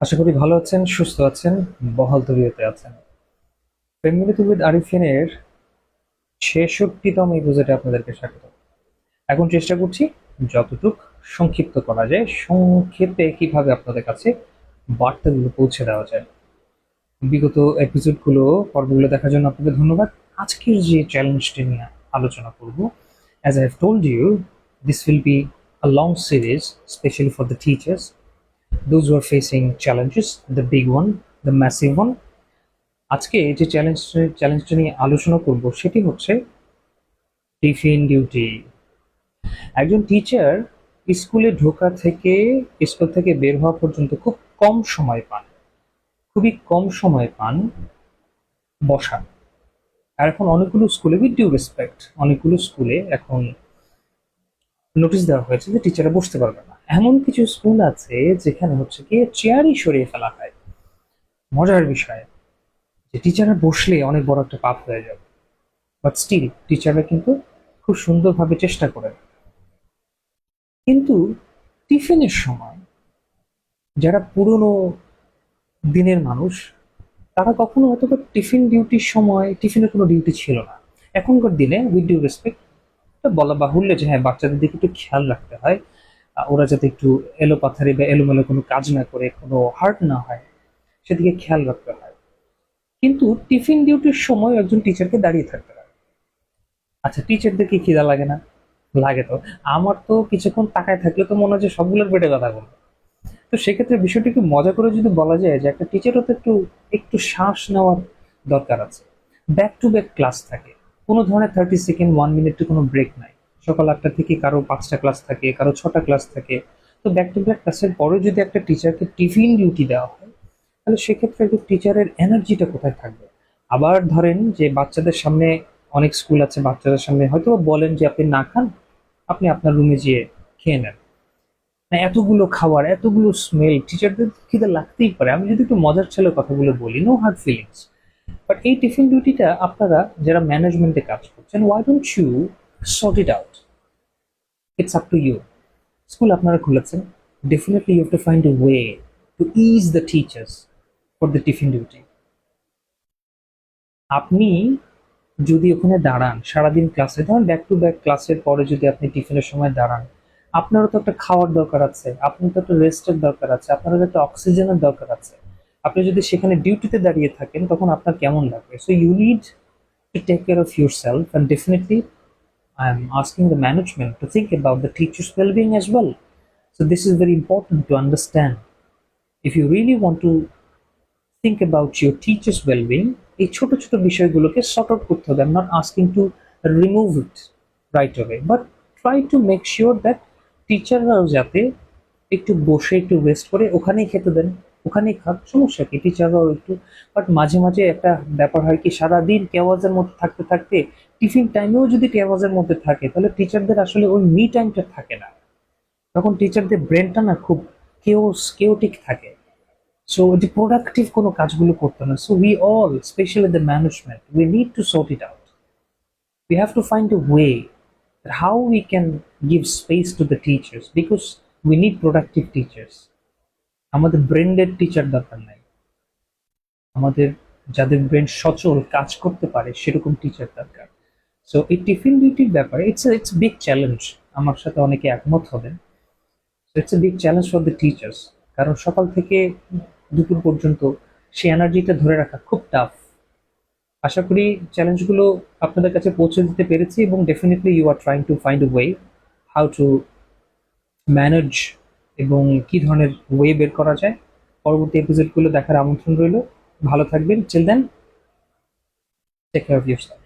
আশা করি ভালো আছেন, সুস্থ আছেন, বহাল তবিয়তে আছেন। ফ্যামিলি উইথ আরিফিনের 66তম এপিসোডে আপনাদেরকে স্বাগত। এখন চেষ্টা করছি যতটুক সংক্ষিপ্ত করা যায়, সংক্ষেপে কিভাবে আপনাদের কাছে বার্তাগুলো পৌঁছে দেওয়া যায়। বিগত এপিসোডগুলো পর্বগুলো দেখার জন্য আপনাদের ধন্যবাদ। আজকের যে চ্যালেঞ্জটি নিয়ে আলোচনা করব, as I have told you, this will be a long series specially for the teachers, those who are facing challenges, the big one, the massive one. আজকে যে চ্যালেঞ্জটা নিয়ে আলোচনা করব সেটি হচ্ছে টিফিন ডিউটি। একজন টিচার স্কুলে ঢোকা থেকে স্কুল থেকে বের হওয়া পর্যন্ত খুব কম সময় পান, খুবই কম সময় পান বসা। আর এখন অনেকগুলো স্কুলে, উইথ ডিউ রেসপেক্ট, অনেকগুলো স্কুলে এখন নোটিশ দেওয়া হয়েছে যে টিচাররা বসতে পারবে না। এমন কিছু স্কুল আছে যেখানে হচ্ছে কি চেয়ারই সরিয়ে ফেলা হয়। মজার বিষয় যে টিচাররা বসলে অনেক বড় একটা পাপ হয়ে যাবে, বাট স্টিল টিচাররা কিন্তু খুব সুন্দরভাবে চেষ্টা করেন। কিন্তু টিফিনের সময় যারা পুরনো দিনের মানুষ, তারা কখনো হয়তো বা টিফিন ডিউটির সময় টিফিনের কোনো ডিউটি ছিল না। এখনকার দিনে উইথ ডিউ রেসপেক্ট বলা বাহুল্য যে হ্যাঁ, বাচ্চাদের দিকে একটু খেয়াল রাখতে হয়, ওরা যাতে একটু এলোপাথারি বা এলোমেলো কোনো কাজ না করে, কোনো হার্ট না হয়, সেদিকে খেয়াল রাখতে হয়। কিন্তু টিফিন ডিউটির সময় একজন টিচারকে দাঁড়িয়ে থাকতে হয়। আচ্ছা, টিচারদের কি খিদা লাগে না? লাগে তো। আমার তো কিছুক্ষণ তাকায় থাকলে তো মনে হয় যে সবগুলোর পেটে ব্যথা করবে। তো সেক্ষেত্রে বিষয়টি একটু মজা করে যদি বলা যায় যে একটা টিচারও তো একটু একটু শ্বাস নেওয়ার দরকার আছে। ব্যাক টু ব্যাক ক্লাস থাকে, কোনো ধরনের 30 সেকেন্ড 1 মিনিট কোনো ব্রেক নাই। সকাল 8টা থেকে কারো 5টা ক্লাস থাকে, কারো 6টা ক্লাস থাকে। তো ব্যাক টু ব্যাক ক্লাসের পরে যদি একটা টিচারকে টিফিন ডিউটি দেওয়া হয়, তাহলে সেক্ষেত্রে একটু টিচারের এনার্জিটা কোথায় থাকবে? আবার ধরেন যে বাচ্চাদের সামনে, অনেক স্কুল আছে বাচ্চাদের সামনে হয়তো বলেন যে আপনি না খান, আপনি আপনার রুমে যেয়ে খেয়ে নেন। না, এতগুলো খাবার, এতগুলো স্মেল, টিচারদের খিদে লাগতেই পারে। আমি যদি একটু মজার ছেলে কথাগুলো বলি, নো হার্ড ফিলিংস, বাট এই টিফিন ডিউটিটা আপনারা যারা ম্যানেজমেন্টে কাজ করছেন, why don't you sort it out? It's up to you. School আপনারা খুলেছেন, definitely you have to find a way to ease the teachers for the tiffin duty. আপনি যদি ওখানে দাঁড়ান সারাদিন ক্লাসে, ধরুন ব্যাক টু ব্যাক ক্লাসের পরে যদি আপনি টিফিনের সময় দাঁড়ান, আপনারও তো একটা খাওয়ার দরকার আছে, আপনার তো একটা রেস্টের দরকার আছে, আপনারও তো একটা অক্সিজেনের দরকার আছে। আপনি যদি সেখানে ডিউটিতে দাঁড়িয়ে থাকেন তখন আপনার কেমন লাগবে? So you need to take care of yourself, and definitely I am asking the management to think about the teachers wellbeing as well. So this is very important to understand. If you really want to think about your teacher's well-being, এই ছোট ছোট বিষয়গুলোকে sort out করতে হবে। I am not asking to remove it right away, but try to make sure that টিচাররাও যাতে একটু বসে একটু রেস্ট করে ওখানেই খেতে দেন, ওখানেই খাক, সমস্যা কি? টিচাররাও একটু। বাট মাঝে মাঝে একটা ব্যাপার হয় কি, সারাদিন কেওয়াজের মধ্যে থাকতে থাকতে টিফিন টাইমেও যদি কেওয়াজের মধ্যে থাকে, তাহলে টিচারদের আসলে ওই মি টাইমটা থাকে না। তখন টিচারদের ব্রেনটা না খুব কেওটিক থাকে। সো যে প্রোডাক্টিভ কোনো কাজগুলো করতে না। So we all, specially the management, we need to sort it out. We have to find a way that how we can give space to the teachers, because we need productive teachers. আমাদের brain dead teacher দরকার নাই, আমাদের যাদের brain সচল কাজ করতে পারে সেরকম টিচার দরকার। সো এই টিফিন ডিউটির ব্যাপারে ইটস বিগ চ্যালেঞ্জ। আমার সাথে অনেকে একমত হবেন। It's a big challenge for the teachers, কারণ সকাল থেকে দুপুর পর্যন্ত সেই এনার্জিটা ধরে রাখা খুব টাফ। আশা করি চ্যালেঞ্জগুলো আপনাদের কাছে পৌঁছে দিতে পেরেছি, এবং definitely you are trying to find a way how to manage, এবং কি ধরনের ওয়ে বের করা যায়। পরবর্তী এপিসোডগুলো দেখার আমন্ত্রণ রইল। ভালো থাকবেন। Till then, take care of yourself.